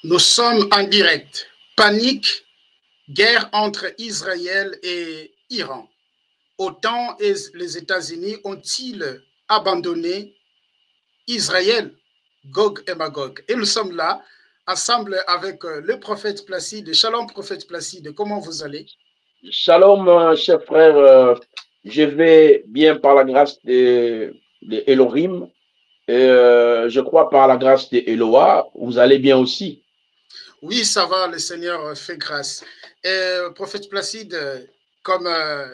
Nous sommes en direct. Panique, guerre entre Israël et Iran. OTAN et les États-Unis ont-ils abandonné Israël, Gog et Magog? Et nous sommes là, ensemble avec le prophète Placide. Shalom, prophète Placide, comment vous allez? Shalom, cher frère. Je vais bien par la grâce de Elohim. Je crois par la grâce de Eloah, vous allez bien aussi. Oui, ça va, le Seigneur fait grâce. Prophète Placide, comme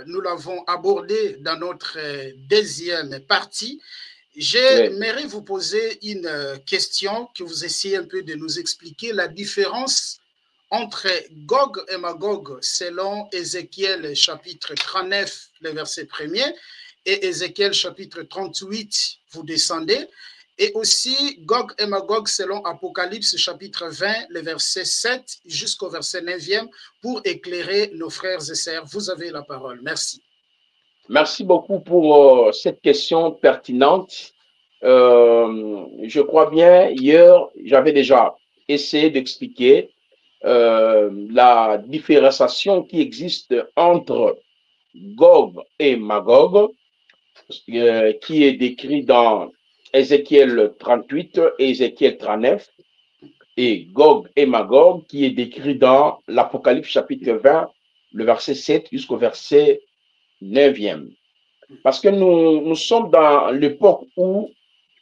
nous l'avons abordé dans notre deuxième partie, j'aimerais vous poser une question que vous essayez un peu de nous expliquer la différence entre Gog et Magog selon Ézéchiel chapitre 39, le verset 1er, et Ézéchiel chapitre 38, vous descendez, et aussi Gog et Magog selon Apocalypse chapitre 20, le verset 7 jusqu'au verset 9e, pour éclairer nos frères et sœurs. Vous avez la parole. Merci. Merci beaucoup pour cette question pertinente. Je crois bien, hier, j'avais déjà essayé d'expliquer la différenciation qui existe entre Gog et Magog, qui est décrit dans Ézéchiel 38 et Ézéchiel 39, et Gog et Magog, qui est décrit dans l'Apocalypse chapitre 20, le verset 7 jusqu'au verset 9e. Parce que nous sommes dans l'époque où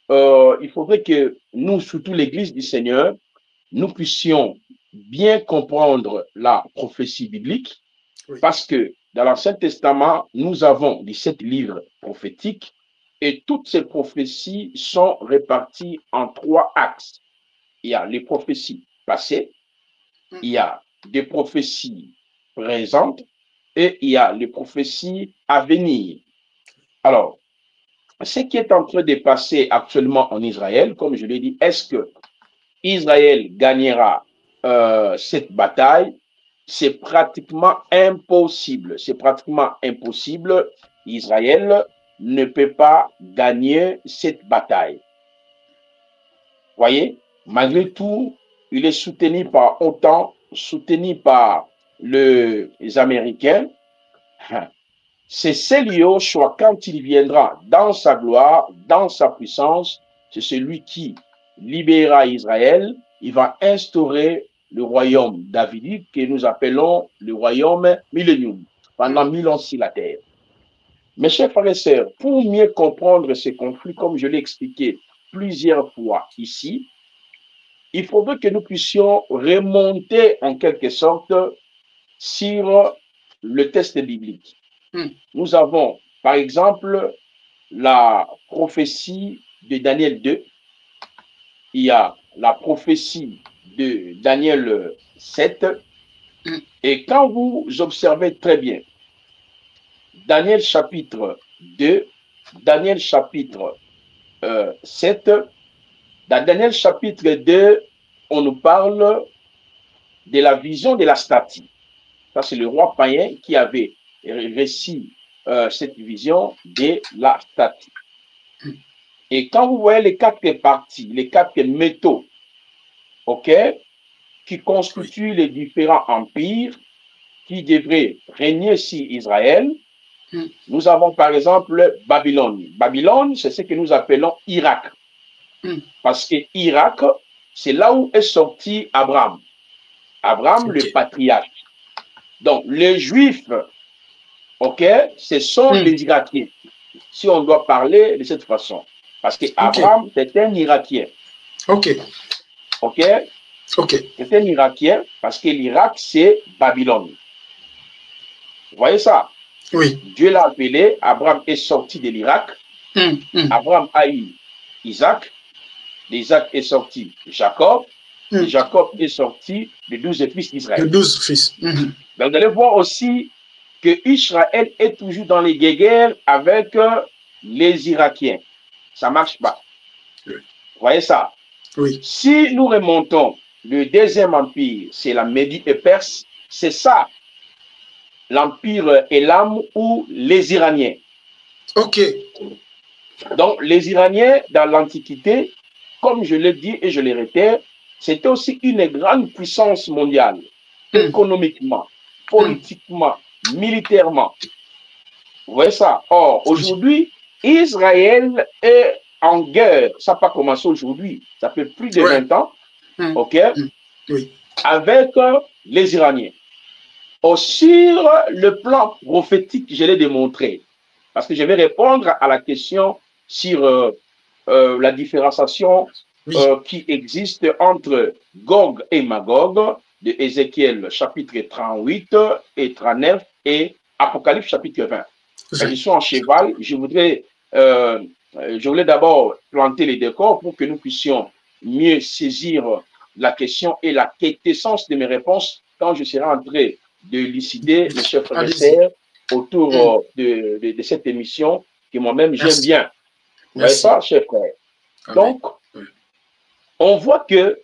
il faudrait que nous, surtout l'Église du Seigneur, nous puissions bien comprendre la prophétie biblique, parce que dans l'Ancien Testament, nous avons 17 livres prophétiques et toutes ces prophéties sont réparties en 3 axes. Il y a les prophéties passées, il y a des prophéties présentes et il y a les prophéties à venir. Alors, ce qui est en train de passer actuellement en Israël, comme je l'ai dit, est-ce que Israël gagnera cette bataille? C'est pratiquement impossible. C'est pratiquement impossible. Israël ne peut pas gagner cette bataille. Voyez, malgré tout, il est soutenu par OTAN, soutenu par les Américains. C'est Yoshua, quand il viendra dans sa gloire, dans sa puissance, c'est celui qui libérera Israël. Il va instaurer le royaume davidique que nous appelons le royaume millénium, pendant 1000 ans sur la terre. Mes chers frères et sœurs, pour mieux comprendre ce conflit, comme je l'ai expliqué plusieurs fois ici, il faudrait que nous puissions remonter en quelque sorte sur le texte biblique. Nous avons, par exemple, la prophétie de Daniel 2. Il y a la prophétie de Daniel 7. Et quand vous observez très bien, Daniel chapitre 2, Daniel chapitre 7, dans Daniel chapitre 2, on nous parle de la vision de la statue. Ça, c'est le roi païen qui avait réussi cette vision de la statue. Et quand vous voyez les 4 parties, les 4 métaux, ok, qui constituent les différents empires qui devraient régner sur Israël, nous avons par exemple Babylone. Babylone, c'est ce que nous appelons Irak. Parce que Irak, c'est là où est sorti Abraham. Abraham, le patriarche. Donc, les Juifs, ok, ce sont les Irakiens. Si on doit parler de cette façon. Parce que Abraham, c'est un Irakien. Ok. C'est un Irakien parce que l'Irak, c'est Babylone. Vous voyez ça? Oui. Dieu l'a appelé, Abraham est sorti de l'Irak. Abraham a eu Isaac. D'Isaac est sorti Jacob. Jacob est sorti des 12 fils d'Israël. Les 12 fils. Donc, vous allez voir aussi que Israël est toujours dans les guerres avec les Irakiens. Ça ne marche pas. Oui. Vous voyez ça? Oui. Si nous remontons, le deuxième empire, c'est la Médie et Perse. C'est ça, l'empire Elam ou les Iraniens. Ok. Donc, les Iraniens, dans l'Antiquité, comme je l'ai dit et je le répète, c'était aussi une grande puissance mondiale, économiquement, politiquement, militairement. Vous voyez ça? Or, aujourd'hui, Israël est en guerre. Ça n'a pas commencé aujourd'hui. Ça fait plus de 20 ans, OK? Oui. Avec les Iraniens. Sur le plan prophétique, je l'ai démontré. Parce que je vais répondre à la question sur la différenciation qui existe entre Gog et Magog de Ézéchiel chapitre 38 et 39 et Apocalypse chapitre 20. Je suis en cheval, je voulais d'abord planter les décors pour que nous puissions mieux saisir la question et la quintessence de mes réponses quand je serai en train de élucider, mes chers frères et sœurs, autour de cette émission que moi-même j'aime bien. Vous voyez ça, chers frères? Donc, on voit que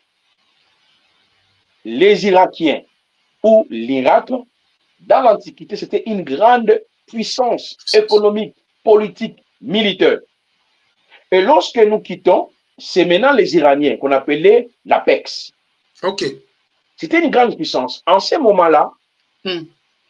les Irakiens ou l'Irak, dans l'Antiquité, c'était une grande puissance économique, politique, militaire. Et lorsque nous quittons, c'est maintenant les Iraniens qu'on appelait l'Apex. OK. C'était une grande puissance. En ce moment-là,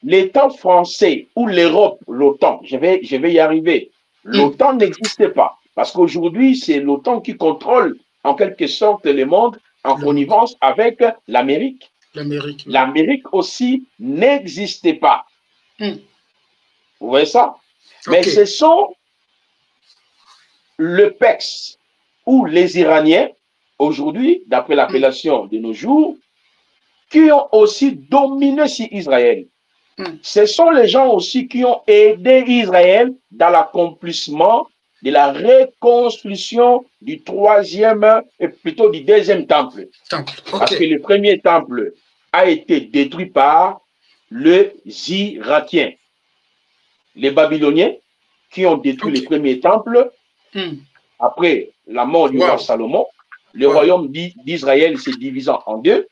l'État français ou l'Europe, l'OTAN, je vais y arriver, l'OTAN n'existait pas. Parce qu'aujourd'hui, c'est l'OTAN qui contrôle en quelque sorte le monde en connivence avec l'Amérique. L'Amérique aussi n'existait pas. Vous voyez ça? Mais ce sont le PEX ou les Iraniens, aujourd'hui, d'après l'appellation de nos jours, qui ont aussi dominé sur Israël. Ce sont les gens aussi qui ont aidé Israël dans l'accomplissement de la reconstruction du plutôt du deuxième temple. Parce que le premier temple a été détruit par les Irakiens. Les Babyloniens qui ont détruit le premier temple après la mort du roi Salomon. Le royaume d'Israël s'est divisé en deux.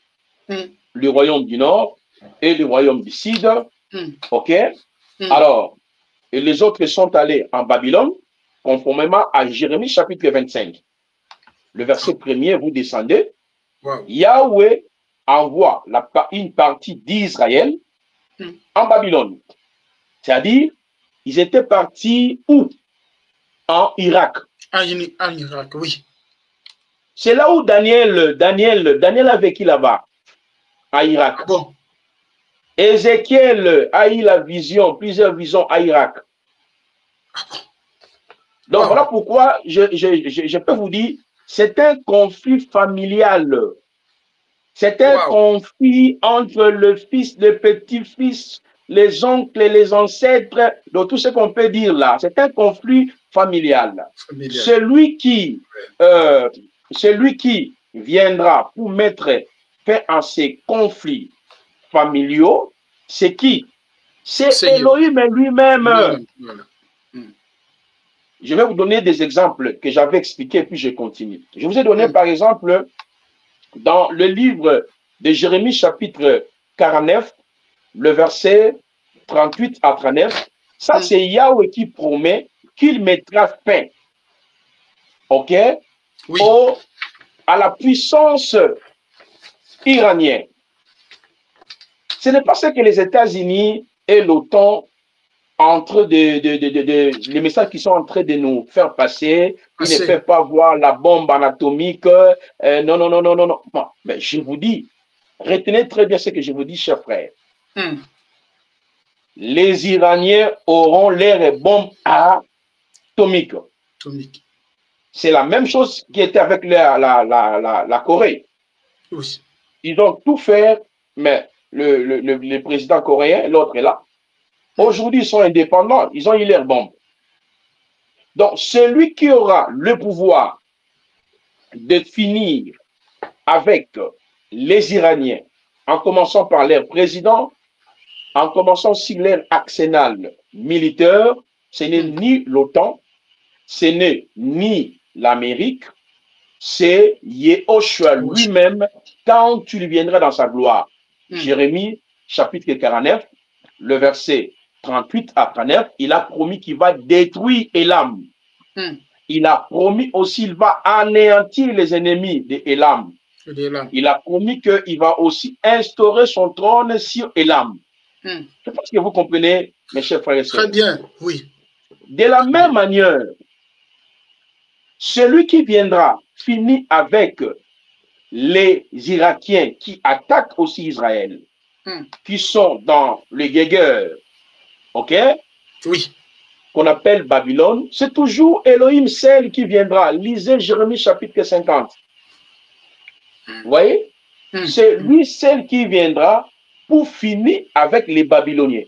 Le royaume du Nord et le royaume du Sud. OK? Alors, et les autres sont allés en Babylone, conformément à Jérémie chapitre 25. Le verset 1er, vous descendez. Yahweh envoie une partie d'Israël en Babylone. C'est-à-dire, ils étaient partis où? En Irak. En Irak, oui. C'est là où Daniel a vécu là-bas, en Irak. Bon. Ézéchiel a eu plusieurs visions à Irak. Donc voilà pourquoi je peux vous dire, c'est un conflit familial. C'est un conflit entre le fils, le petit-fils, les oncles et les ancêtres, donc tout ce qu'on peut dire là. C'est un conflit familial. Celui qui viendra pour mettre fin à ces conflits familiaux, c'est qui? C'est Elohim lui-même. Je vais vous donner des exemples que j'avais expliqués, puis je continue. Je vous ai donné, par exemple, dans le livre de Jérémie, chapitre 49, le verset 38 à 39, ça c'est Yahweh qui promet qu'il mettra fin, OK, à la puissance iranienne. Ce n'est pas ce que les États-Unis et l'OTAN les messages qui sont en train de nous faire passer, ils ne peuvent pas voir la bombe atomique. Non. Mais je vous dis, retenez très bien ce que je vous dis, chers frères. Les Iraniens auront leurs bombes atomiques. C'est la même chose qui était avec la Corée. Oui. Ils ont tout fait, mais le président coréen, l'autre est là. Aujourd'hui, ils sont indépendants, ils ont eu leurs bombes. Donc, celui qui aura le pouvoir de finir avec les Iraniens, en commençant par leur président, en commençant sur leur arsenal militaire, ce n'est ni l'OTAN, ce n'est ni l'Amérique, c'est Yehoshua lui-même quand il viendra dans sa gloire. Jérémie, chapitre 49, le verset 38 à 39, il a promis qu'il va détruire Élam. Il a promis aussi qu'il va anéantir les ennemis d'Élam. Il a promis qu'il va aussi instaurer son trône sur Élam. Je pense que vous comprenez, mes chers frères et sœurs. Très bien, oui. De la même manière, celui qui viendra finit avec les Irakiens qui attaquent aussi Israël, qui sont dans le Guégueur, ok? Oui. Qu'on appelle Babylone, c'est toujours Elohim, celle qui viendra. Lisez Jérémie chapitre 50. Vous voyez? C'est lui, celle qui viendra pour finir avec les Babyloniens.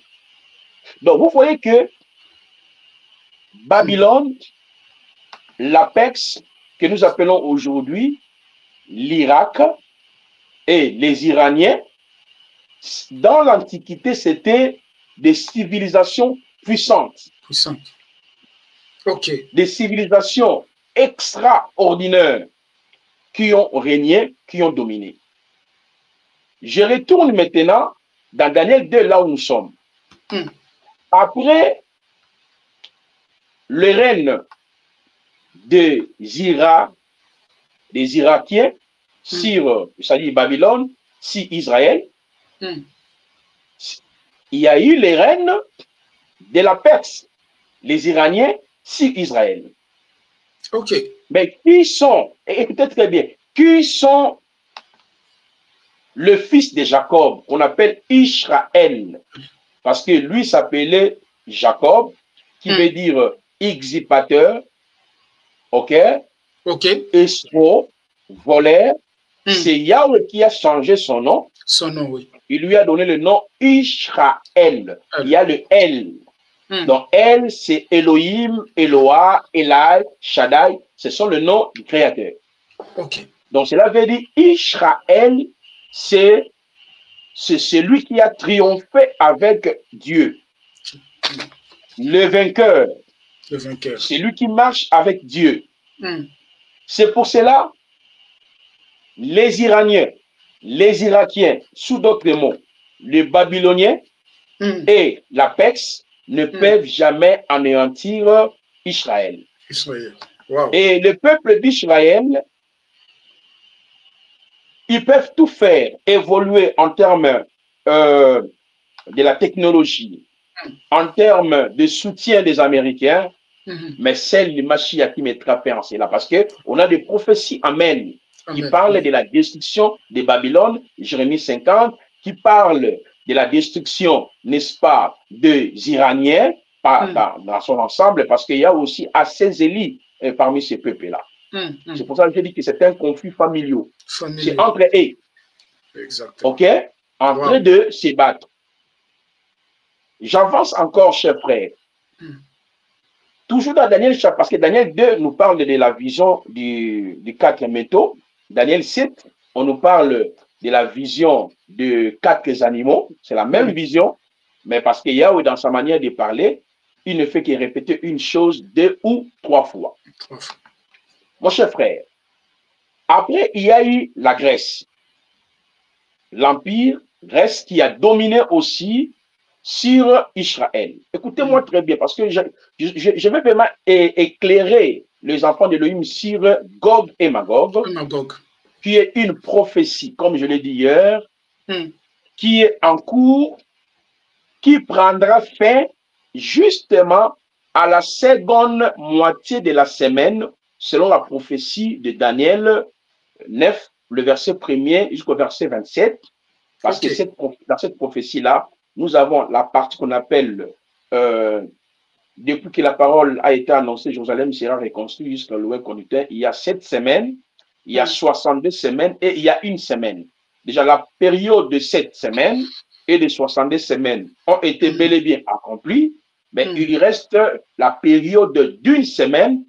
Donc, vous voyez que Babylone, l'apex que nous appelons aujourd'hui l'Irak et les Iraniens, dans l'Antiquité, c'était des civilisations puissantes. Ok. Des civilisations extraordinaires qui ont régné, qui ont dominé. Je retourne maintenant dans Daniel 2, là où nous sommes. Après le règne des Irakiens sur, c'est-à-dire Babylone, sur Israël, il y a eu les règnes de la Perse, les Iraniens sur Israël. Ok. Mais qui sont, écoutez très bien, qui sont le fils de Jacob, qu'on appelle Israël, parce que lui s'appelait Jacob, qui veut dire excipateur, ok? Ok. Escroc, voleur. C'est Yahweh qui a changé son nom. Son nom, oui. Il lui a donné le nom Israël. Il y a le L. Donc, L, c'est Elohim, Eloah, Elai, Shaddai. Ce sont le nom du Créateur. Ok. Donc, cela veut dire Israël, c'est celui qui a triomphé avec Dieu. Le vainqueur. Le vainqueur. C'est lui qui marche avec Dieu. C'est pour cela, les Iraniens, les Irakiens, sous d'autres mots, les Babyloniens et la Perse ne peuvent jamais anéantir Israël. Wow. Et le peuple d'Israël, ils peuvent tout faire évoluer en termes de la technologie, en termes de soutien des Américains, mais celle du Mashiach qui mettra fin en cela. Parce qu'on a des prophéties, amen, qui parlent de la destruction de Babylone, Jérémie 50, qui parle de la destruction, n'est-ce pas, des Iraniens, dans son ensemble, parce qu'il y a aussi assez Élie parmi ces peuples-là. C'est pour ça que je dis que c'est un conflit familial. C'est entre eux. Exactement. OK? En train de se battre. J'avance encore, chers frères. Toujours dans Daniel, parce que Daniel 2 nous parle de la vision du 4 métaux. Daniel 7, on nous parle de la vision de 4 animaux. C'est la même vision, mais parce que Yahweh, dans sa manière de parler, il ne fait que répéter une chose 2 ou 3 fois. Mon cher frère, après, il y a eu la Grèce. L'Empire Grèce qui a dominé aussi sur Israël. Écoutez-moi très bien, parce que je vais vraiment éclairer les enfants d'Élohim sur Gog et Magog, qui est une prophétie, comme je l'ai dit hier, qui est en cours, qui prendra fin justement à la seconde moitié de la semaine, selon la prophétie de Daniel 9, le verset 1er jusqu'au verset 27, parce que dans cette prophétie-là, nous avons la partie qu'on appelle, depuis que la parole a été annoncée, Jérusalem sera reconstruite jusqu'à l'ouest conducteur, il y a 7 semaines, il y a 62 semaines et il y a une semaine. Déjà, la période de 7 semaines et de 62 semaines ont été bel et bien accomplies, mais il reste la période d'une semaine,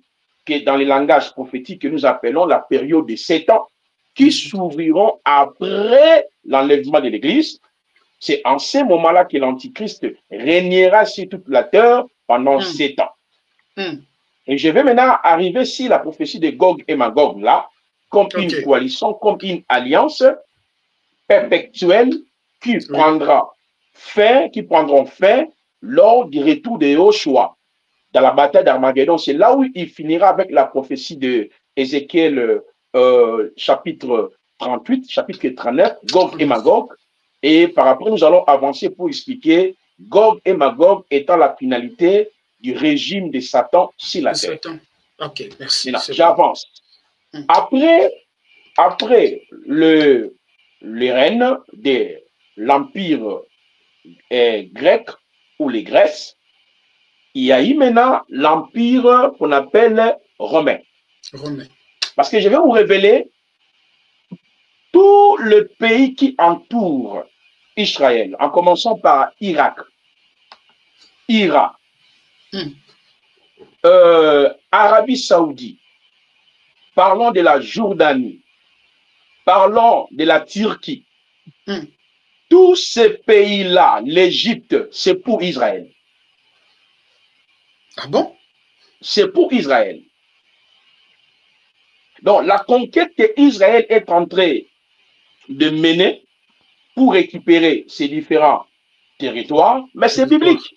qui est dans les langages prophétiques que nous appelons la période de 7 ans, qui s'ouvriront après l'enlèvement de l'Église. C'est en ce moment-là que l'Antichrist régnera sur toute la terre pendant 7 ans. Et je vais maintenant arriver sur la prophétie de Gog et Magog, là, comme une coalition, comme une alliance perpétuelle qui prendra fin, qui prendront fin lors du retour de Yoshua dans la bataille d'Armageddon. C'est là où il finira avec la prophétie de Ézéchiel chapitre 38, chapitre 39, Gog et Magog. Et par après, nous allons avancer pour expliquer Gog et Magog étant la finalité du régime de Satan sur la terre. Ok, merci. J'avance. Bon. Après le règne de l'Empire grec ou les Grèces, il y a eu maintenant l'Empire qu'on appelle romain. Parce que je vais vous révéler tout le pays qui entoure Israël, en commençant par Irak, Irak, Arabie Saoudite, parlons de la Jordanie, parlons de la Turquie. Tous ces pays-là, l'Égypte, c'est pour Israël. Ah bon? C'est pour Israël. Donc, la conquête qu'Israël est en train de mener pour récupérer ces différents territoires, mais c'est biblique.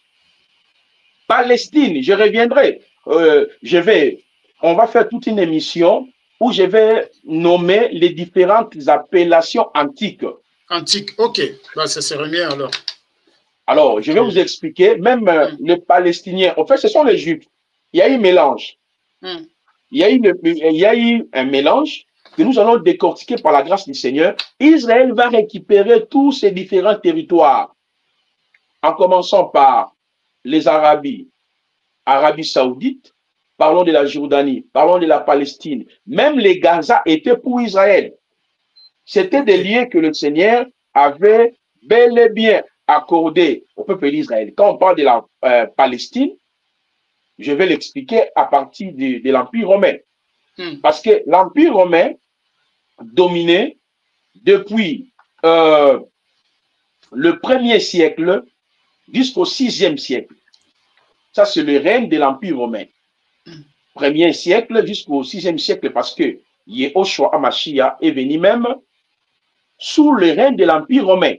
Palestine, je reviendrai. On va faire toute une émission où je vais nommer les différentes appellations antiques. Antiques, ok. Ben, ça serait mieux alors. Alors, je vais vous expliquer, même les Palestiniens, en fait, ce sont les Juifs. Il y a eu un mélange. Il y a eu un mélange que nous allons décortiquer par la grâce du Seigneur. Israël va récupérer tous ces différents territoires, en commençant par les Arabie Saoudite, parlons de la Jordanie, parlons de la Palestine. Même les Gaza étaient pour Israël. C'était des lieux que le Seigneur avait bel et bien accordés au peuple d'Israël. Quand on parle de la Palestine, je vais l'expliquer à partir de l'Empire romain. Parce que l'Empire romain dominait depuis le 1er siècle jusqu'au 6e siècle. Ça, c'est le règne de l'Empire romain. 1er siècle jusqu'au 6e siècle, parce que Yehoshua Hamashiach est venu même sous le règne de l'Empire romain.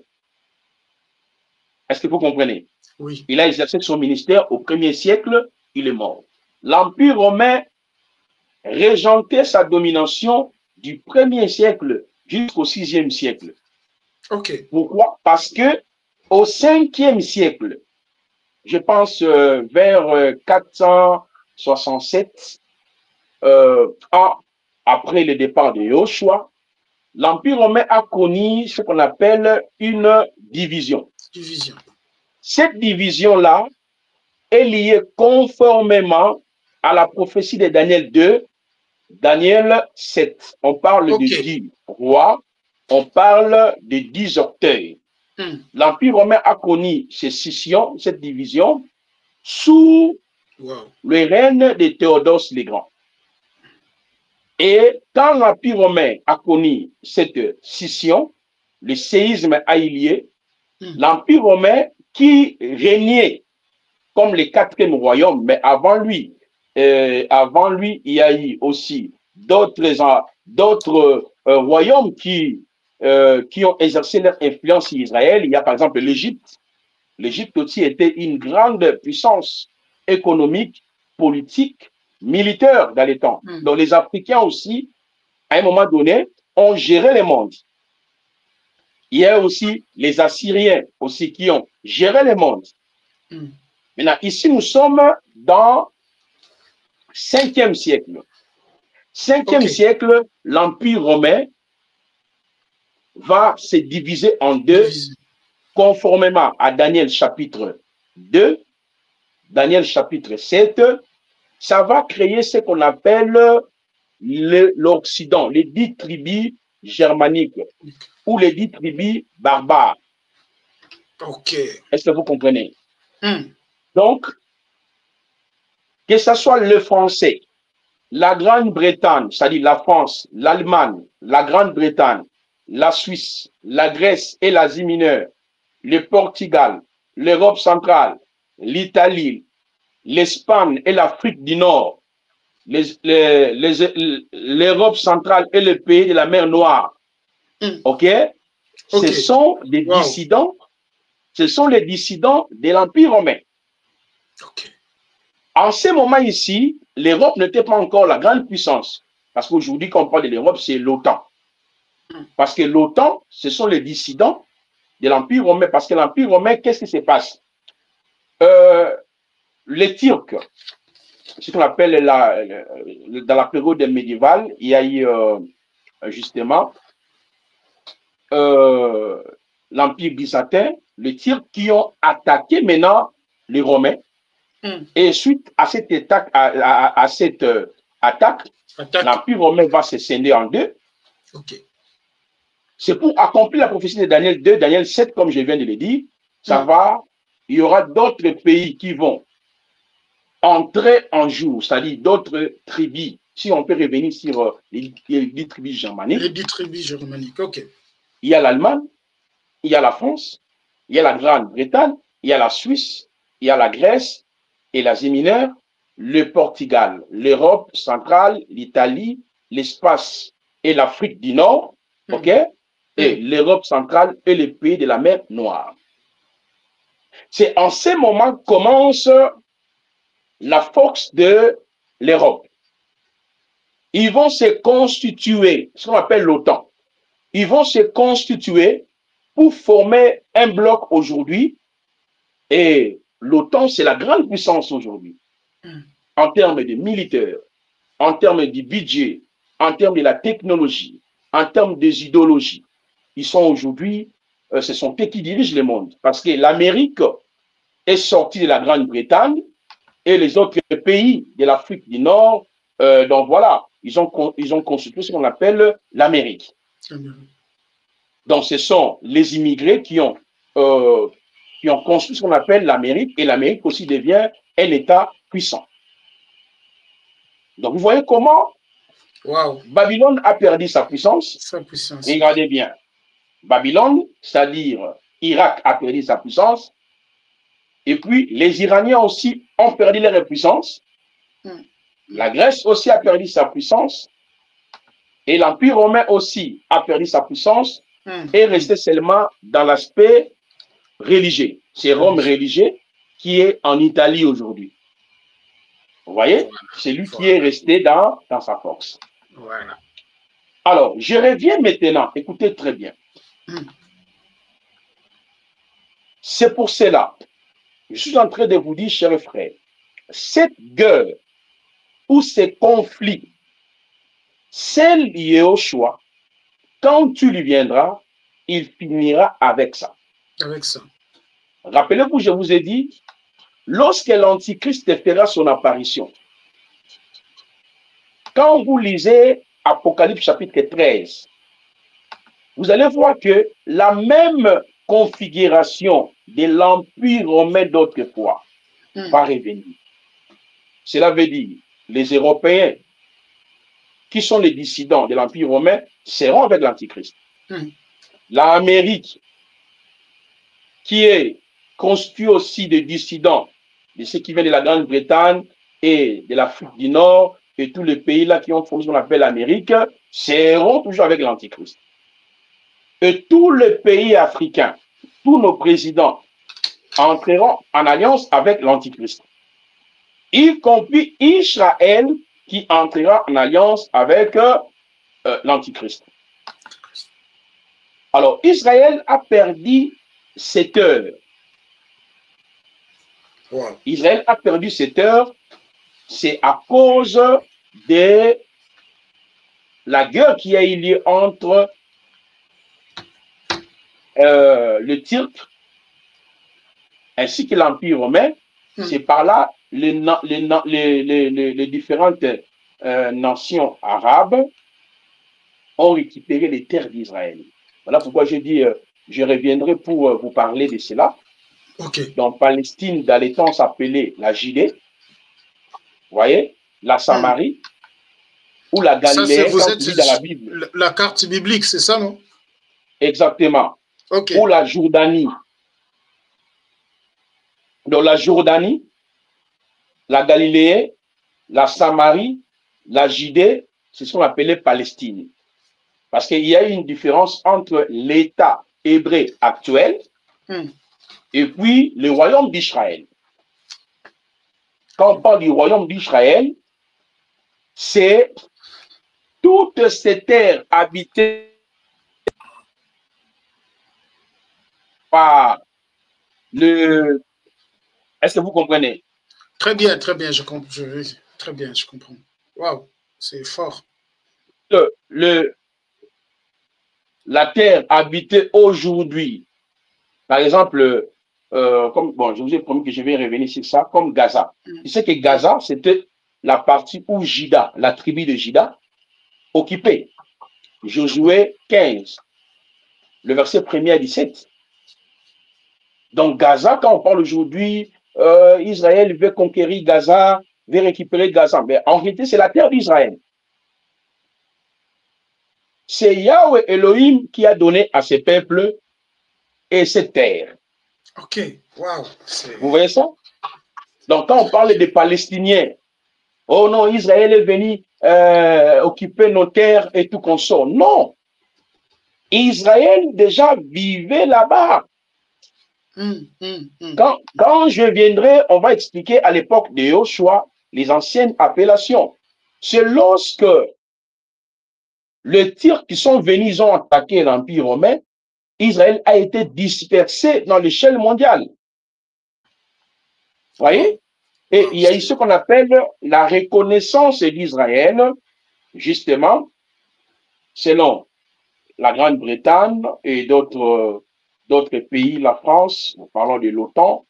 Est-ce que vous comprenez? Oui. Il a exercé son ministère au 1er siècle, il est mort. L'Empire romain régentait sa domination du 1er siècle jusqu'au 6e siècle. Ok. Pourquoi? Parce que au 5e siècle, je pense vers 467, après le départ de Joshua, l'Empire romain a connu ce qu'on appelle une division. Cette division-là est liée conformément à la prophétie de Daniel 2, Daniel 7. On parle de 10 rois, on parle de 10 orteils. L'Empire romain a connu cette division, sous le règne de Théodose le Grand. Et quand l'Empire romain a connu cette scission, le séisme a eu lieu, l'Empire romain qui régnait comme le 4e royaume, mais avant lui, il y a eu aussi d'autres royaumes qui ont exercé leur influence sur Israël. Il y a par exemple l'Égypte. L'Égypte aussi était une grande puissance économique, politique, militaire dans les temps. Donc les Africains aussi, à un moment donné, ont géré le monde. Il y a aussi les Assyriens aussi qui ont géré le monde. Maintenant, ici, nous sommes dans 5e siècle. 5e siècle, l'Empire romain va se diviser en deux, conformément à Daniel chapitre 2, Daniel chapitre 7. Ça va créer ce qu'on appelle l'Occident, les 10 tribus germaniques ou les 10 tribus barbares. Est-ce que vous comprenez? Donc, que ce soit le français, la Grande-Bretagne, c'est-à-dire la France, l'Allemagne, la Grande-Bretagne, la Suisse, la Grèce et l'Asie mineure, le Portugal, l'Europe centrale, l'Italie, l'Espagne et l'Afrique du Nord, l'Europe centrale et le pays de la mer Noire. Ce sont des dissidents, ce sont les dissidents de l'Empire romain. En ce moment ici, l'Europe n'était pas encore la grande puissance. Parce qu'aujourd'hui, quand on parle de l'Europe, c'est l'OTAN. Parce que l'OTAN, ce sont les dissidents de l'Empire romain. Parce que l'Empire romain, qu'est-ce qui se passe? Les Turcs, ce qu'on appelle dans la période médiévale, il y a eu justement l'Empire byzantin, les Turcs qui ont attaqué maintenant les Romains. Et suite à cette attaque, l'Empire romain va se scinder en deux. C'est pour accomplir la prophétie de Daniel 2, Daniel 7, comme je viens de le dire. Il y aura d'autres pays qui vont entrer en jour, c'est-à-dire d'autres tribus. Si on peut revenir sur les 10 tribus germaniques. Les 10 tribus germaniques, ok. Il y a l'Allemagne, il y a la France, il y a la Grande-Bretagne, il y a la Suisse, il y a la Grèce et l'Asie mineure, le Portugal, l'Europe centrale, l'Italie, l'espace et l'Afrique du Nord, ok, et l'Europe centrale et les pays de la mer Noire. C'est en ce moment que commence la force de l'Europe. Ils vont se constituer, ce qu'on appelle l'OTAN. Ils vont se constituer pour former un bloc aujourd'hui. Et l'OTAN, c'est la grande puissance aujourd'hui. En termes de militaires, en termes du budget, en termes de la technologie, en termes des idéologies. Ils sont aujourd'hui, ce sont eux qui dirigent le monde. Parce que l'Amérique est sortie de la Grande-Bretagne et les autres pays de l'Afrique du Nord, donc voilà, ils ont constitué ce qu'on appelle l'Amérique. Donc ce sont les immigrés qui ont construit ce qu'on appelle l'Amérique, et l'Amérique aussi devient un État puissant. Donc vous voyez comment Babylone a perdu sa puissance. Regardez bien. Babylone, c'est-à-dire Irak, a perdu sa puissance. Et puis les Iraniens aussi ont perdu leur puissance. La Grèce aussi a perdu sa puissance. Et l'Empire romain aussi a perdu sa puissance et est resté seulement dans l'aspect religieux. C'est Rome religieux qui est en Italie aujourd'hui. Vous voyez? C'est lui qui est resté dans sa force. Voilà. Alors, je reviens maintenant. Écoutez très bien. C'est pour cela, je suis en train de vous dire, chers frères, cette guerre ou ces conflits, c'est lié au choix. Quand tu lui viendras, il finira avec ça. Avec ça. Rappelez-vous, je vous ai dit, lorsque l'Antichrist fera son apparition, quand vous lisez Apocalypse chapitre 13, vous allez voir que la même configuration de l'Empire romain d'autrefois va revenir. Cela veut dire les Européens qui sont les dissidents de l'Empire romain seront avec l'Antichrist. L'Amérique, qui est constituée aussi de dissidents, de ceux qui viennent de la Grande-Bretagne et de l'Afrique du Nord, et tous les pays là qui ont formé ce qu'on appelle l'Amérique, seront toujours avec l'Antichrist. Et tous les pays africains, tous nos présidents entreront en alliance avec l'Antichrist, y compris Israël qui entrera en alliance avec l'Antichrist. Alors, Israël a perdu 7 heures. Wow. Israël a perdu 7 heures, c'est à cause de la guerre qui a eu lieu entre le Turc ainsi que l'Empire romain. C'est par là les différentes nations arabes ont récupéré les terres d'Israël. Voilà pourquoi je dis, je reviendrai pour vous parler de cela. Donc, Palestine, dans les temps, s'appelait la Judée. Vous voyez, la Samarie, ou la Galilée, vous êtes dans la Bible. La carte biblique, c'est ça, non? Exactement. Ou la Jordanie. Donc, la Jordanie, la Galilée, la Samarie, la Judée, c'est ce qu'on appelait Palestine. Parce qu'il y a une différence entre l'État hébreu actuel et puis le royaume d'Israël. Quand on parle du royaume d'Israël, c'est toutes ces terres habitées par le... Est-ce que vous comprenez? Très bien, je comprends. Très bien, je comprends. Waouh, c'est fort. La terre habitée aujourd'hui, par exemple, comme, bon, je vous ai promis que je vais revenir sur ça, comme Gaza. Tu sais que Gaza, c'était la partie où Juda, la tribu de Juda, occupait. Josué 15, le verset 1er à 17. Donc Gaza, quand on parle aujourd'hui, Israël veut conquérir Gaza, veut récupérer Gaza. Mais en réalité, c'est la terre d'Israël. C'est Yahweh Elohim qui a donné à ses peuples et cette terre. Ok, wow. Vous voyez ça? Donc quand on parle des Palestiniens, oh non, Israël est venu occuper nos terres et tout consort. Non. Israël déjà vivait là-bas. Quand je viendrai, on va expliquer à l'époque de Joshua les anciennes appellations. C'est lorsque les Turcs qui sont venus, ils ont attaqué l'Empire romain, Israël a été dispersé dans l'échelle mondiale. Vous voyez? Et il y a eu ce qu'on appelle la reconnaissance d'Israël, justement, selon la Grande-Bretagne et d'autres pays, la France, nous parlons de l'OTAN,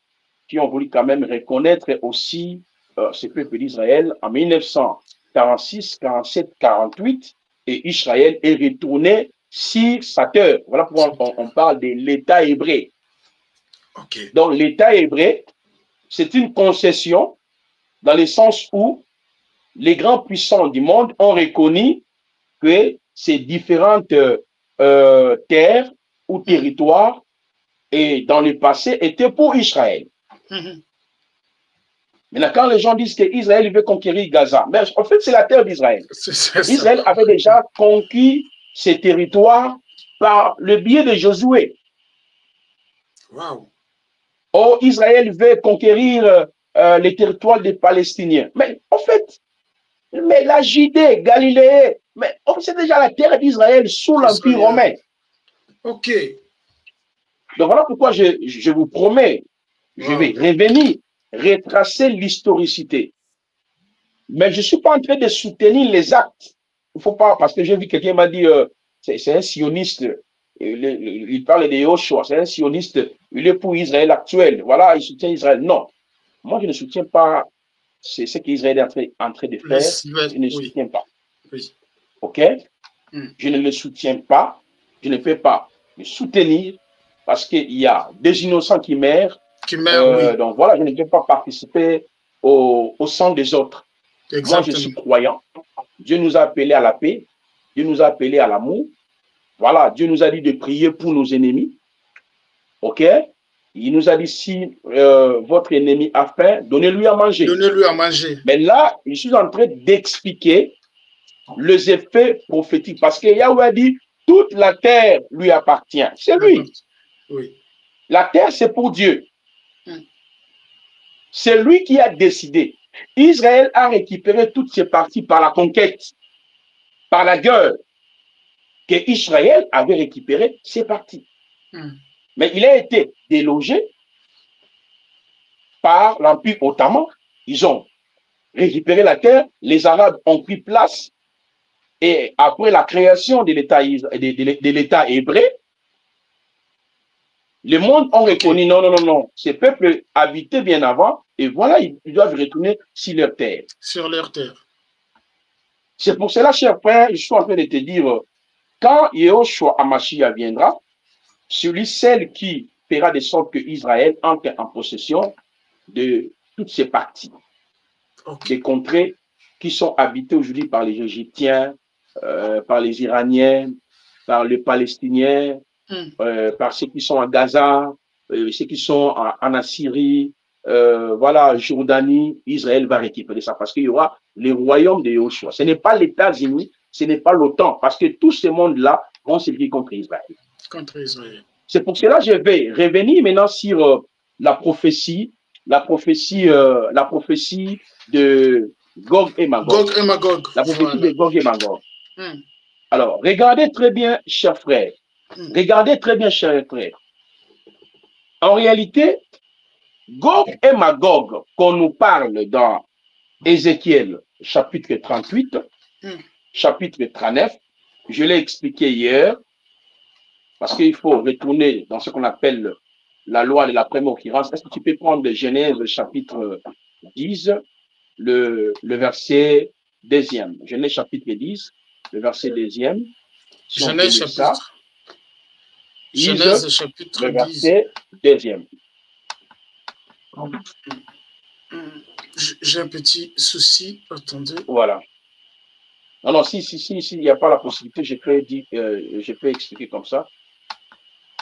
qui ont voulu quand même reconnaître aussi ce peuple d'Israël en 1946, 47, 48, et Israël est retourné sur sa terre. Voilà pourquoi on parle de l'État hébreu. Okay. Donc l'État hébreu, c'est une concession dans le sens où les grands puissants du monde ont reconnu que ces différentes terres ou territoires et dans le passé étaient pour Israël. Maintenant, quand les gens disent qu'Israël veut conquérir Gaza, mais en fait, c'est la terre d'Israël. Israël avait déjà conquis ces territoires par le biais de Josué. Wow. Oh, Israël veut conquérir les territoires des Palestiniens. Mais en fait, mais la Judée, Galilée, mais c'est déjà la terre d'Israël sous l'Empire romain. Ok. Donc voilà pourquoi je vous promets, je vais revenir, retracer l'historicité. Mais je ne suis pas en train de soutenir les actes. Il ne faut pas, parce que j'ai vu quelqu'un m'a dit, c'est un sioniste, il parle de Joshua, c'est un sioniste, il est pour Israël actuel. Voilà, il soutient Israël. Non, moi je ne soutiens pas ce qu'Israël est en train de faire. Je ne soutiens pas. Oui. OK? Je ne le soutiens pas. Je ne peux pas le soutenir parce qu'il y a des innocents qui meurent. Oui. Donc voilà, je ne peux pas participer au sang des autres. Exactement. Moi, je suis croyant. Dieu nous a appelés à la paix. Dieu nous a appelés à l'amour. Voilà, Dieu nous a dit de prier pour nos ennemis. OK? Il nous a dit, si votre ennemi a faim, donnez-lui à manger. Donnez-lui à manger. Mais là, je suis en train d'expliquer les effets prophétiques. Parce que Yahweh a dit, toute la terre lui appartient. C'est lui. Oui. La terre, c'est pour Dieu. C'est lui qui a décidé. Israël a récupéré toutes ces parties par la conquête, par la guerre, que Israël avait récupéré ces parties. Mais il a été délogé par l'Empire ottoman. Ils ont récupéré la terre, les Arabes ont pris place, et après la création de l'État hébreu, le monde a reconnu, non, ces peuples habitaient bien avant, et voilà, ils doivent retourner sur leur terre. Sur leur terre. C'est pour cela, cher frère, je suis en train de te dire, quand Yehoshua Hamashiach viendra, celle qui fera de sorte que Israël entre en possession de toutes ces parties, des contrées qui sont habitées aujourd'hui par les Égyptiens, par les Iraniens, par les Palestiniens, par ceux qui sont à Gaza, ceux qui sont en Assyrie, voilà, Jordanie. Israël va récupérer ça parce qu'il y aura les royaumes de Yehoshua. Ce n'est pas les États-Unis, ce n'est pas l'OTAN, parce que tout ce monde-là vont se dire contre Israël. Contre Israël. C'est pour cela que je vais revenir maintenant sur la prophétie de Gog et Magog. Gog et Magog. La prophétie de Gog et Magog. Alors, regardez très bien, chers frères. Regardez très bien, chers frères. En réalité, Gog et Magog, qu'on nous parle dans Ézéchiel chapitre 38, chapitre 39, je l'ai expliqué hier, parce qu'il faut retourner dans ce qu'on appelle la loi de la première occurrence. Est-ce que tu peux prendre Genèse chapitre 10, le verset 2e. Genèse chapitre 10, le verset 2e. Si Genèse chapitre. Genèse chapitre le verset 2e. J'ai un petit souci, attendez. Voilà. Non, si il n'y a pas la possibilité, je peux expliquer comme ça.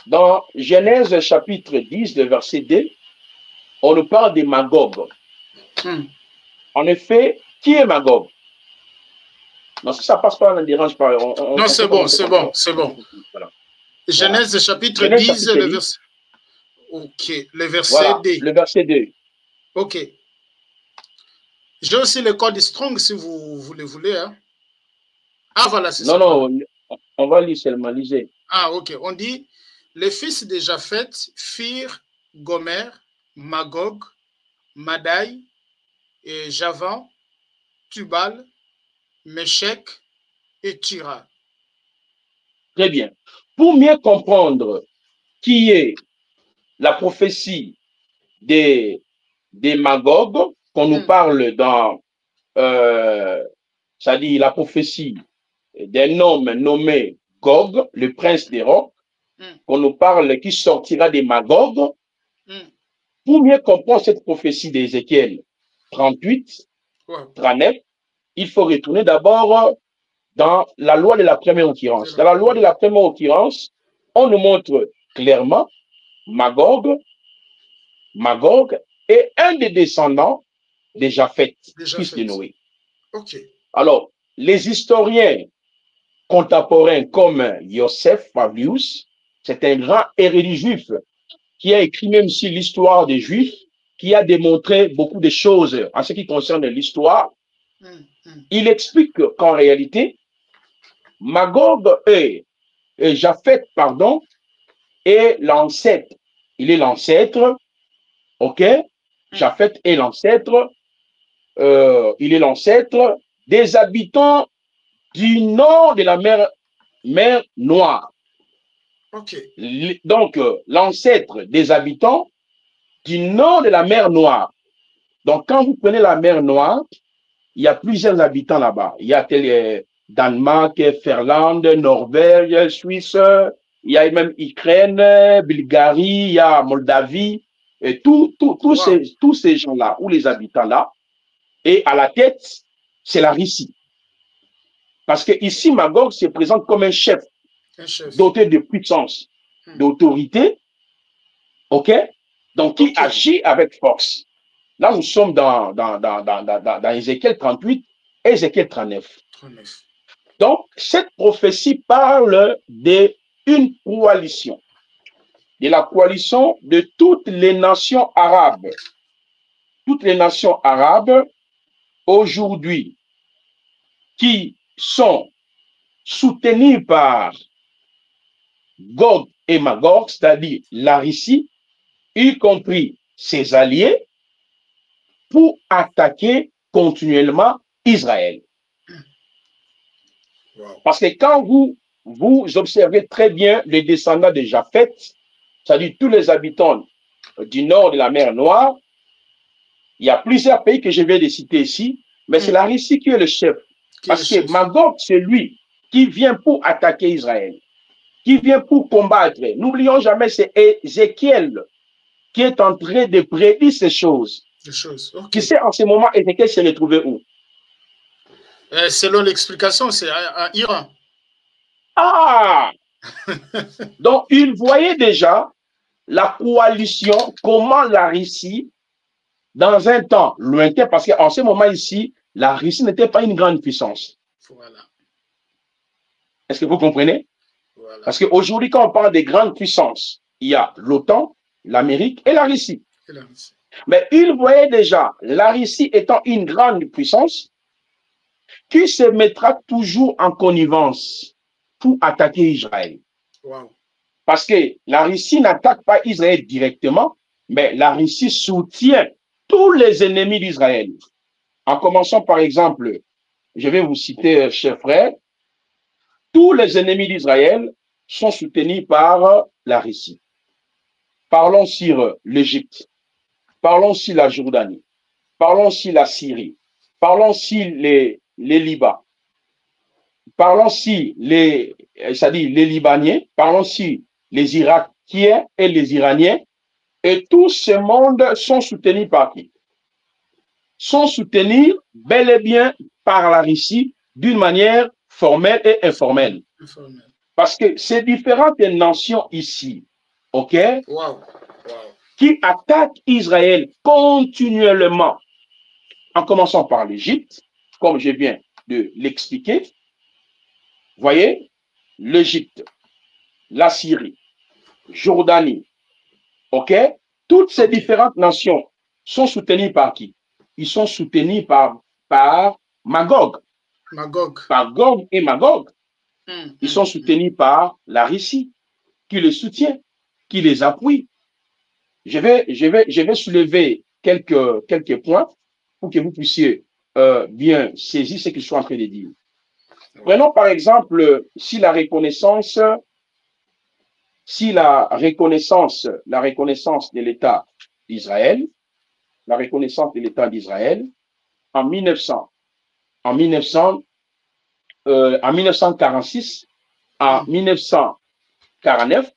Dans Genèse chapitre 10, le verset 2, on nous parle de Magog. En effet, qui est Magog? Non, si ça passe pas, on ne dérange pas. Non, c'est bon, c'est bon, c'est bon. Voilà. Genèse chapitre 10, le verset. Ok, le verset voilà, 2. Le verset 2. Ok. J'ai aussi le code Strong si vous le voulez. Hein. Ah, voilà, c'est ça. Non, on va lire seulement, lisez. Ah, ok. On dit, les fils de Japheth firent Gomer, Magog, Madai, et Javan, Tubal, Méchec et Tira. Très bien. Pour mieux comprendre qui est la prophétie des Magog, qu'on nous parle dans, c'est-à-dire la prophétie d'un homme nommé Gog, le prince des rocs, qu'on nous parle qui sortira des Magog. Pour mieux comprendre cette prophétie d'Ézéchiel 38, 39, il faut retourner d'abord dans la loi de la première occurrence. Dans la loi de la première occurrence, on nous montre clairement Magog est un des descendants de Japheth, fils de Noé. Okay. Alors, les historiens contemporains comme Joseph Flavius, c'est un grand érudit juif qui a écrit même si l'histoire des Juifs, qui a démontré beaucoup de choses en ce qui concerne l'histoire. Il explique qu'en réalité, Magog et Japheth, pardon, est l'ancêtre. Il est l'ancêtre, ok? Japheth est l'ancêtre, il est l'ancêtre des habitants du nord de la mer Noire. Okay. Donc, l'ancêtre des habitants du nord de la mer Noire. Donc, quand vous prenez la mer Noire, il y a plusieurs habitants là-bas. Il y a Danemark, Finlande, Norvège, Suisse, il y a même Ukraine, Bulgarie, il y a Moldavie, et tous ces gens-là, ou les habitants-là, et à la tête, c'est la Russie. Parce que ici, Magog se présente comme un chef. Doté de puissance, d'autorité, ok? Donc, qui agit avec force. Là, nous sommes dans Ézéchiel 38 et Ézéchiel 39. Donc, cette prophétie parle d'une coalition, de la coalition de toutes les nations arabes. Toutes les nations arabes, aujourd'hui, qui sont soutenues par Gog et Magog, c'est-à-dire la Russie, y compris ses alliés, pour attaquer continuellement Israël. Parce que quand vous observez très bien les descendants de Japheth, c'est-à-dire tous les habitants du nord de la mer Noire, il y a plusieurs pays que je vais les citer ici, mais c'est la Russie qui est le chef. Parce que Magog, c'est lui qui vient pour attaquer Israël, qui vient pour combattre. N'oublions jamais, c'est Ézéchiel qui est en train de prédire ces choses. Okay. Qui sait en ce moment Ézéchiel s'est retrouvé où? Selon l'explication, c'est à Iran. Ah! Donc, il voyait déjà la coalition, comment la Russie, dans un temps lointain, parce qu'en ce moment ici, la Russie n'était pas une grande puissance. Voilà. Est-ce que vous comprenez? Voilà. Parce qu'aujourd'hui, quand on parle des grandes puissances, il y a l'OTAN, l'Amérique et la Russie. Mais il voyait déjà la Russie étant une grande puissance qui se mettra toujours en connivence pour attaquer Israël. Wow. Parce que la Russie n'attaque pas Israël directement, mais la Russie soutient tous les ennemis d'Israël. En commençant par exemple, je vais vous citer, chers frères, tous les ennemis d'Israël sont soutenus par la Russie. Parlons sur l'Égypte, parlons sur la Jordanie, parlons sur la Syrie, parlons sur les Libanais, parlons sur c'est-à-dire les Libanais, parlons sur les Irakiens et les Iraniens, et tout ce monde sont soutenus par qui? Sont soutenus bel et bien par la Russie d'une manière formelle et informelle. Parce que ces différentes nations ici, ok, qui attaquent Israël continuellement, en commençant par l'Égypte, comme je viens de l'expliquer, voyez, l'Égypte, la Syrie, Jordanie, ok, toutes ces différentes nations sont soutenues par qui? Ils sont soutenus par Magog. Par Gog et Magog. Ils sont soutenus par la Russie, qui les soutient, qui les appuie. Je vais soulever quelques points pour que vous puissiez bien saisir ce que je suis en train de dire. Prenons par exemple si la reconnaissance de l'État d'Israël, la reconnaissance de l'État d'Israël en 1946 à 1949,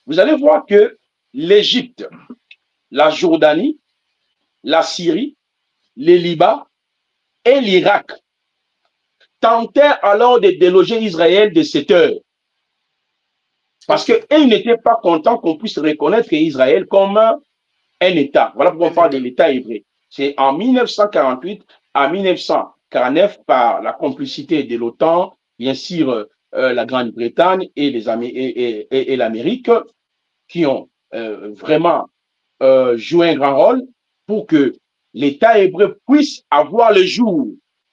vous allez voir que l'Égypte, la Jordanie, la Syrie, les Liban et l'Irak tentèrent alors de déloger Israël de cette heure. Parce qu'ils n'étaient pas contents qu'on puisse reconnaître Israël comme un État. Voilà pourquoi on parle de l'État hébreu. C'est en 1948 à 1949, par la complicité de l'OTAN, bien sûr, la Grande-Bretagne et l'Amérique, qui ont vraiment joué un grand rôle pour que l'État hébreu puisse avoir le jour.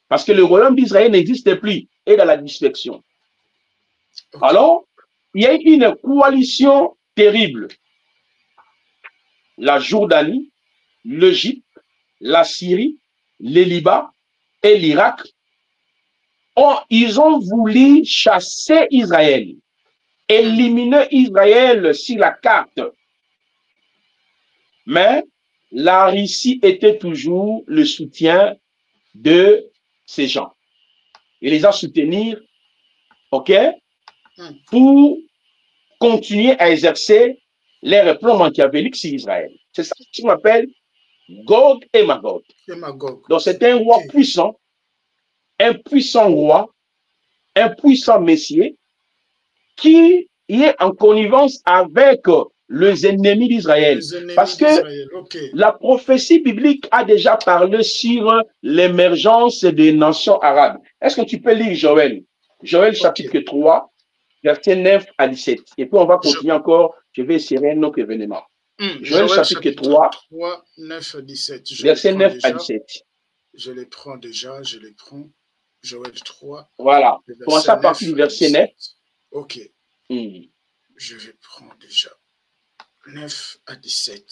Parce que le royaume d'Israël n'existe plus, et dans la dispersion. Alors, il y a une coalition terrible. La Jordanie, l'Égypte, la Syrie, les Liban et l'Irak, ils ont voulu chasser Israël, éliminer Israël sur la carte. Mais la Russie était toujours le soutien de ces gens. Il les a soutenus, ok, pour continuer à exercer les plans machiavéliques sur Israël. C'est ça qu'on appelle Gog et Magog. Donc c'est un roi puissant, un puissant roi, un puissant messier qui est en connivence avec les ennemis d'Israël. Parce que la prophétie biblique a déjà parlé sur l'émergence des nations arabes. Est-ce que tu peux lire Joël? Joël chapitre 3, versets 9 à 17. Et puis on va continuer encore, je vais essayer un autre événement. Joël chapitre 3, 9 à 17. Verset 9 à 17. Je les prends déjà, je les prends. Joël 3. Voilà. Commencez à partir du verset 9. Ok. Je vais prendre déjà 9 à 17.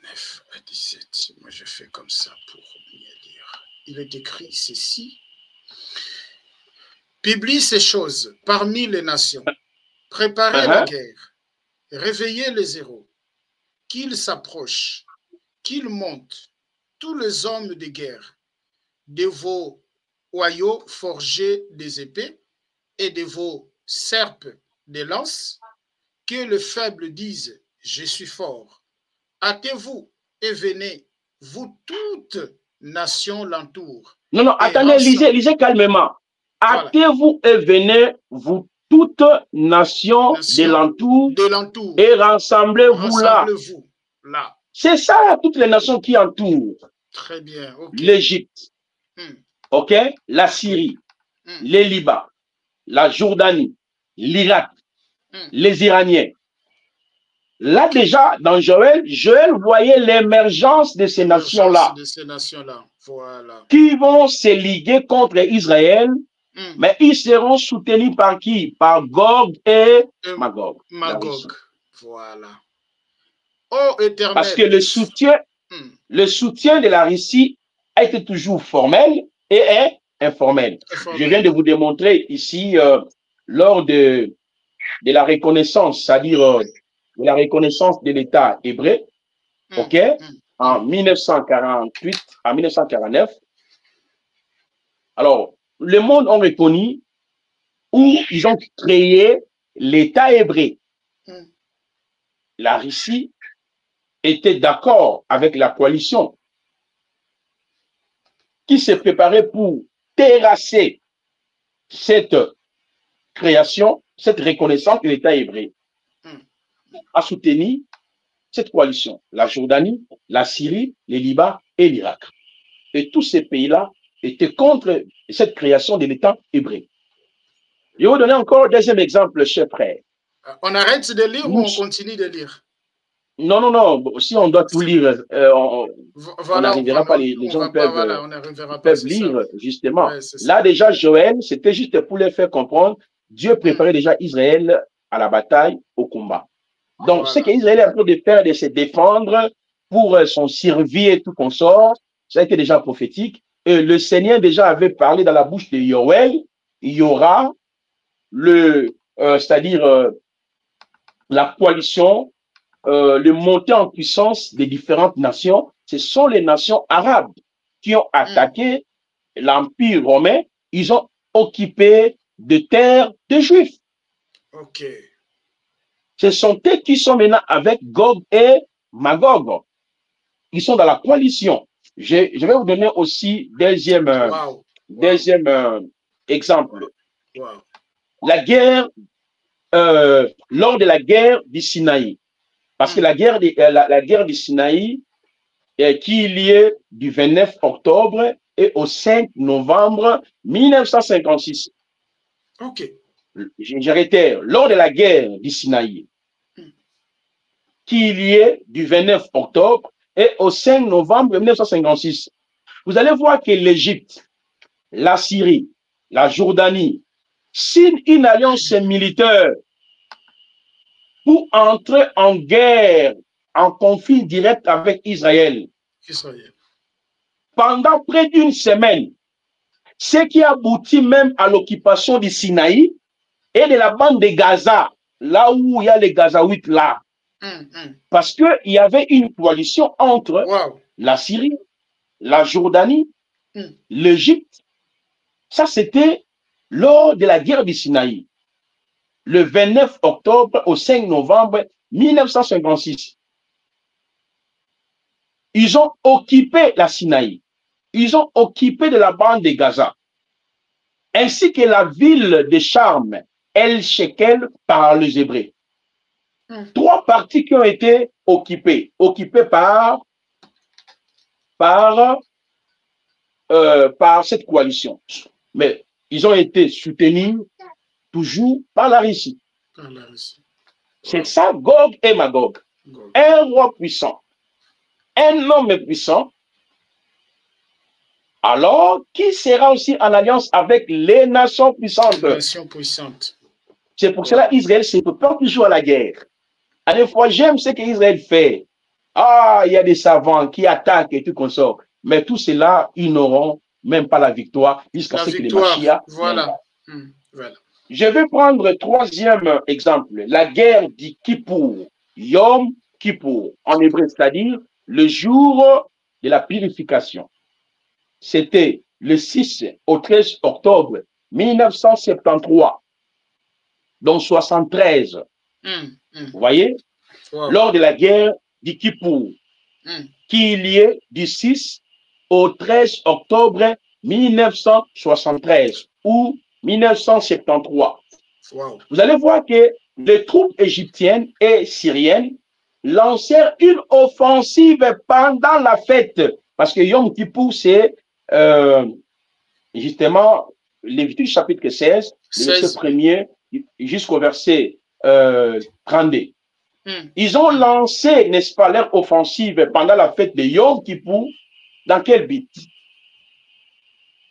9 à 17. Moi, je fais comme ça pour mieux lire. Il est écrit ceci. Publie ces choses parmi les nations. Préparez la guerre. Réveillez les héros. Qu'ils s'approchent. Qu'ils montent. Tous les hommes de guerre. De vos oyaux forgés des épées et de vos serpes des lances. Que le faible dise, je suis fort. Hâtez-vous et venez, vous toutes nations l'entourent. Non, attendez, lisez calmement. Hâtez-vous et venez, vous toutes nations de l'entour, et rassemblez-vous là. C'est ça, toutes les nations qui entourent. Très bien. L'Égypte, ok, la Syrie, les Liban, la Jordanie, l'Irak, les Iraniens. Là déjà, dans Joël voyait l'émergence de ces nations-là. Voilà. Qui vont se liguer contre Israël Mais ils seront soutenus par qui? Par Gog et Magog. Magog. Voilà. Oh, Éternel. Parce que le soutien de la Russie a été toujours formel et est informel. Je viens de vous démontrer ici, lors de la reconnaissance, c'est-à-dire de la reconnaissance de l'État hébreu, ok, en 1948 à 1949. Alors, le monde a reconnu où ils ont créé l'État hébreu. La Russie était d'accord avec la coalition qui s'est préparée pour terrasser cette création, cette reconnaissance de l'État hébreu, a soutenu cette coalition, la Jordanie, la Syrie, le Liban et l'Irak. Et tous ces pays-là étaient contre cette création de l'État hébreu. Je vais vous donner encore un deuxième exemple, cher frère. On arrête de lire ou on continue de lire? Non, non, non. Si on doit tout lire, on n'arrivera pas. Les gens peuvent lire, justement. Ouais, là, déjà, Joël, c'était juste pour les faire comprendre. Dieu préparait déjà Israël à la bataille, au combat. Donc, ce qu'Israël est en train de faire, de se défendre pour son survie et tout consort, ça a été déjà prophétique. Et le Seigneur déjà avait parlé dans la bouche de Joël, il y aura c'est-à-dire la coalition, le montée en puissance des différentes nations. Ce sont les nations arabes qui ont attaqué l'Empire romain. Ils ont occupé des terres de Juifs. Ok. Ce sont eux qui sont maintenant avec Gog et Magog. Ils sont dans la coalition. Je vais vous donner aussi deuxième exemple. Wow. La guerre, lors de la guerre du Sinaï. Parce que la guerre du Sinaï, qui est liée du 29 octobre et au 5 novembre 1956. Ok. J'arrêtais lors de la guerre du Sinaï, qui est liée du 29 octobre et au 5 novembre 1956. Vous allez voir que l'Égypte, la Syrie, la Jordanie signent une alliance militaire pour entrer en guerre, en conflit direct avec Israël. Pendant près d'une semaine, ce qui aboutit même à l'occupation du Sinaï et de la bande de Gaza, là où il y a les Gazaouites là. Parce qu'il y avait une coalition entre la Syrie, la Jordanie, l'Égypte. Ça, c'était lors de la guerre du Sinaï, le 29 octobre au 5 novembre 1956. Ils ont occupé la Sinaï. Ils ont occupé de la bande de Gaza, ainsi que la ville de Charm, El-Shekel par les Hébreux. Trois parties qui ont été occupées par cette coalition. Mais ils ont été soutenus toujours par la Russie. C'est ça, Gog et Magog. Un roi puissant, un homme puissant, alors qui sera aussi en alliance avec les nations puissantes. C'est pour cela qu'Israël se prépare toujours à la guerre. À des fois, j'aime ce qu'Israël fait. Ah, il y a des savants qui attaquent et tout comme ça. Mais tout cela, ils n'auront même pas la victoire jusqu'à ce que les Mashiach. Voilà. Je vais prendre le troisième exemple. La guerre du Kippour. Yom Kippour. En hébreu, c'est-à-dire le jour de la purification. C'était le 6 au 13 octobre 1973. Donc 73. Vous voyez? Lors de la guerre du Kippour, qui est liée du 6 au 13 octobre 1973 ou 1973. Vous allez voir que les troupes égyptiennes et syriennes lancèrent une offensive pendant la fête. Parce que Yom Kippour, c'est justement Lévitique chapitre 16, le verset 1er jusqu'au verset 32. Ils ont lancé, n'est-ce pas, leur offensive pendant la fête de Yom Kippour. Dans quel but?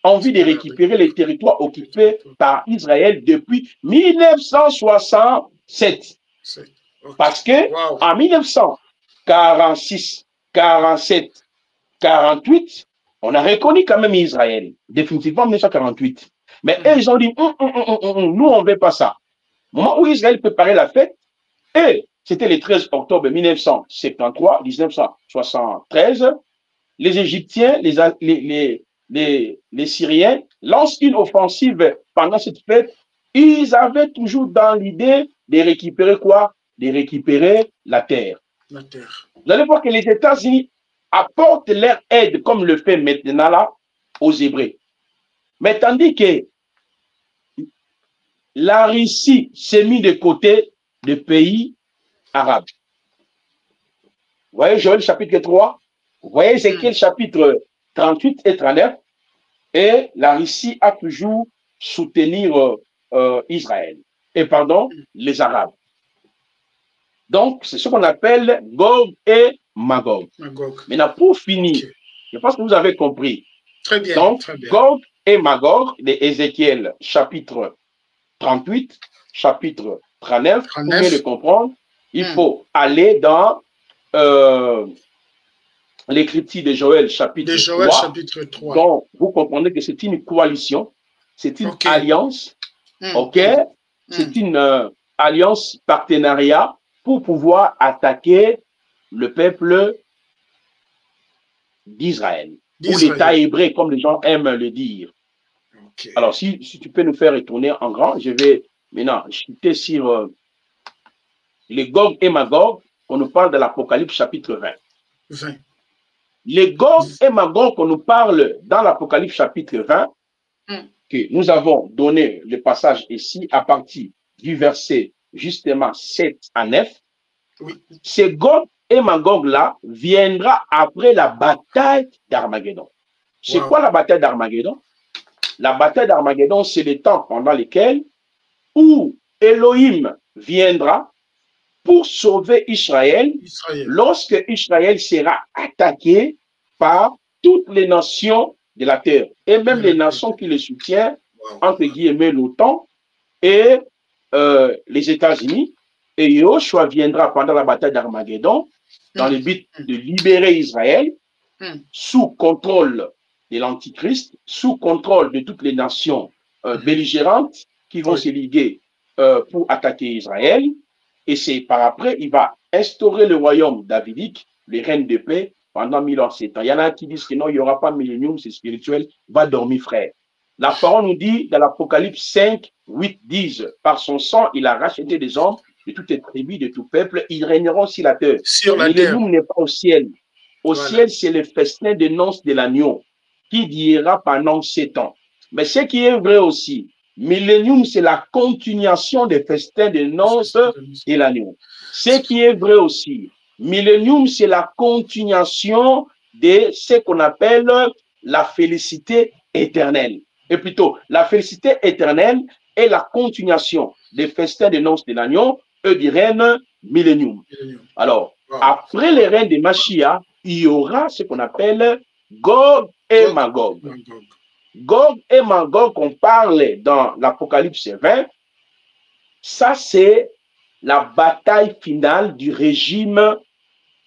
envie de récupérer les territoires occupés par Israël depuis 1967. Parce que en 1946, 47, 48, on a reconnu quand même Israël, définitivement en 1948. Mais eux, ils ont dit, nous, on ne veut pas ça. Au moment où Israël préparait la fête, et c'était le 13 octobre 1973, 1973, les Égyptiens, les Syriens lancent une offensive pendant cette fête. Ils avaient toujours dans l'idée de récupérer quoi? De récupérer la terre. La terre. Vous allez voir que les États-Unis apportent leur aide, comme le fait maintenant là, aux Hébreux. Mais tandis que la Russie s'est mise de côté des pays arabes. Vous voyez Joël chapitre 3, vous voyez Ézéchiel chapitre 38 et 39, et la Russie a toujours soutenu Israël, et pardon, les Arabes. Donc, c'est ce qu'on appelle Gog et Magog. Maintenant, pour finir, je pense que vous avez compris. Très bien. Donc, très bien. Gog et Magog, de Ézéchiel chapitre 38, chapitre 39, pour mieux le comprendre, il faut aller dans l'écriture de Joël chapitre 3, donc vous comprenez que c'est une coalition, c'est une alliance, c'est une alliance partenariat pour pouvoir attaquer le peuple d'Israël, ou l'État hébreu, comme les gens aiment le dire. Alors, si tu peux nous faire retourner en grand, je vais maintenant chuter sur les Gog et Magog, qu'on nous parle de l'Apocalypse chapitre 20. Les Gog et Magog qu'on nous parle dans l'Apocalypse chapitre 20, que nous avons donné le passage ici à partir du verset justement 7 à 9, ces Gog et Magog là viendra après la bataille d'Armageddon. C'est quoi la bataille d'Armageddon? La bataille d'Armageddon, c'est le temps pendant lequel où Elohim viendra pour sauver Israël, lorsque Israël sera attaqué par toutes les nations de la terre, et même les nations qui le soutiennent, entre guillemets l'OTAN et les États-Unis. Et Yoshua viendra pendant la bataille d'Armageddon dans le but de libérer Israël sous contrôle de l'Antichrist, sous contrôle de toutes les nations belligérantes qui vont se liguer pour attaquer Israël. Et c'est par après, il va instaurer le royaume davidique, le règne de paix, pendant 1000 ans, 7 ans. Il y en a qui disent que non, il n'y aura pas millénium, c'est spirituel, va dormir, frère. La parole nous dit, dans l'Apocalypse 5, 8, 10, par son sang, il a racheté des hommes de toutes les tribus, de tout peuple, ils régneront sur la terre. Le millénium n'est pas au ciel. Au ciel, c'est le festin de noces de l'agneau qui durera pendant 7 ans. Mais ce qui est vrai aussi, millénium, c'est la continuation des festins de noces de l'agneau. Ce qui est vrai aussi, millénium, c'est la continuation de ce qu'on appelle la félicité éternelle. Et plutôt, la félicité éternelle est la continuation des festins de noces de l'agneau et du règne millénium. Alors, après les règnes de Machia, il y aura ce qu'on appelle Gog et Magog. Gog et Magog qu'on parle dans l'Apocalypse 20, ça c'est la bataille finale du régime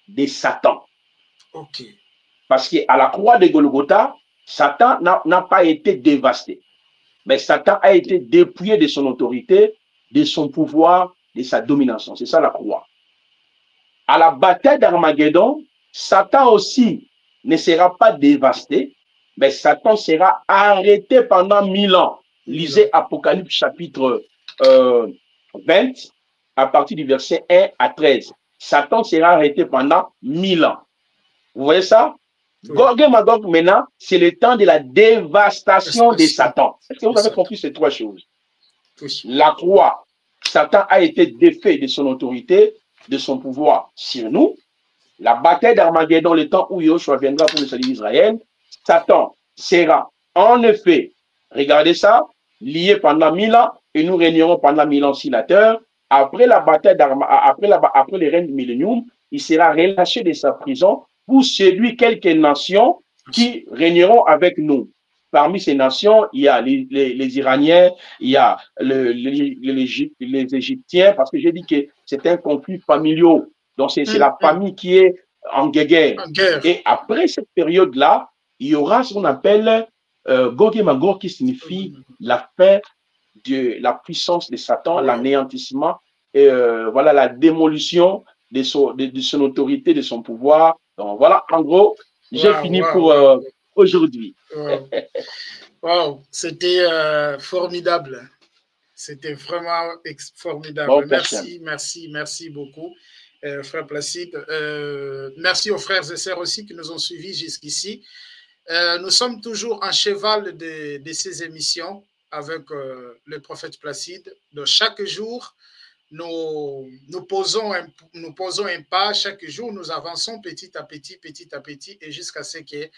de Satan. Parce qu'à la croix de Golgotha, Satan n'a pas été dévasté. Mais Satan a été dépouillé de son autorité, de son pouvoir, de sa domination. C'est ça la croix. À la bataille d'Armageddon, Satan aussi ne sera pas dévasté, mais Satan sera arrêté pendant 1000 ans. Lisez Apocalypse chapitre 20, à partir du verset 1 à 13. Satan sera arrêté pendant 1000 ans. Vous voyez ça? Gog et Magog, maintenant, c'est le temps de la dévastation de Satan. Est-ce que vous avez compris ces trois choses? La croix, Satan a été défait de son autorité, de son pouvoir sur nous. La bataille d'Armageddon, le temps où Yoshua viendra pour le salut d'Israël, Satan sera en effet, regardez ça, lié pendant 1000 ans, et nous régnerons pendant 1000 ans sur la terre. Après la bataille après le règne du millénium, il sera relâché de sa prison pour séduire quelques nations qui régneront avec nous. parmi ces nations, il y a les Iraniens, il y a les Égyptiens, parce que j'ai dit que c'est un conflit familial. Donc, c'est la famille qui est en guerre. Et après cette période-là, il y aura ce qu'on appelle Gog et Magog, qui signifie la fin de la puissance de Satan, l'anéantissement, et voilà, la démolition de son autorité, de son pouvoir. Donc, voilà, en gros, j'ai fini pour aujourd'hui. Wow, c'était formidable. C'était vraiment formidable. Bon, merci beaucoup, frère Placide. Merci aux frères et sœurs aussi qui nous ont suivis jusqu'ici. Nous sommes toujours en cheval de ces émissions avec le prophète Placide. Donc, chaque jour, nous posons un pas. Chaque jour, nous avançons petit à petit, et jusqu'à ce que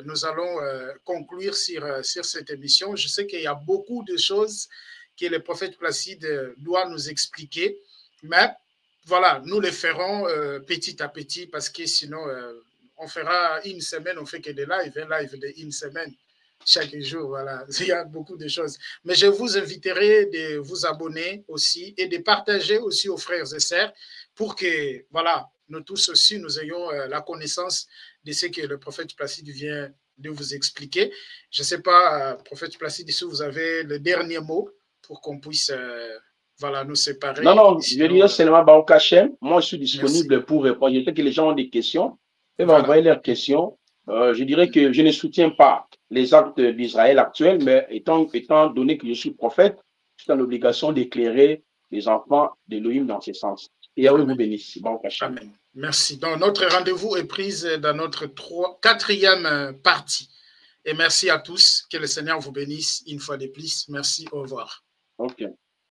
nous allons conclure sur cette émission. Je sais qu'il y a beaucoup de choses que le prophète Placide doit nous expliquer, mais voilà, nous le ferons petit à petit, parce que sinon, on fera une semaine, on fait que des lives, un live d'une semaine chaque jour, voilà, il y a beaucoup de choses. Mais je vous inviterai de vous abonner aussi et de partager aussi aux frères et sœurs pour que, voilà, nous tous aussi, nous ayons la connaissance de ce que le prophète Placide vient de vous expliquer. Je ne sais pas, prophète Placide, si vous avez le dernier mot pour qu'on puisse, voilà, nous séparer. Non, sinon, je dirais seulement Baruch Hashem. Moi, je suis disponible pour répondre. Je sais que les gens ont des questions. Ils vont envoyer leurs questions. Je dirais que je ne soutiens pas les actes d'Israël actuels, mais étant donné que je suis prophète, je suis dans l'obligation d'éclairer les enfants d'Élohim dans ce sens. Et Yahweh vous bénisse. Amen. Merci. Donc, notre rendez-vous est pris dans notre quatrième partie. Et merci à tous. Que le Seigneur vous bénisse une fois de plus. Merci. Au revoir. OK.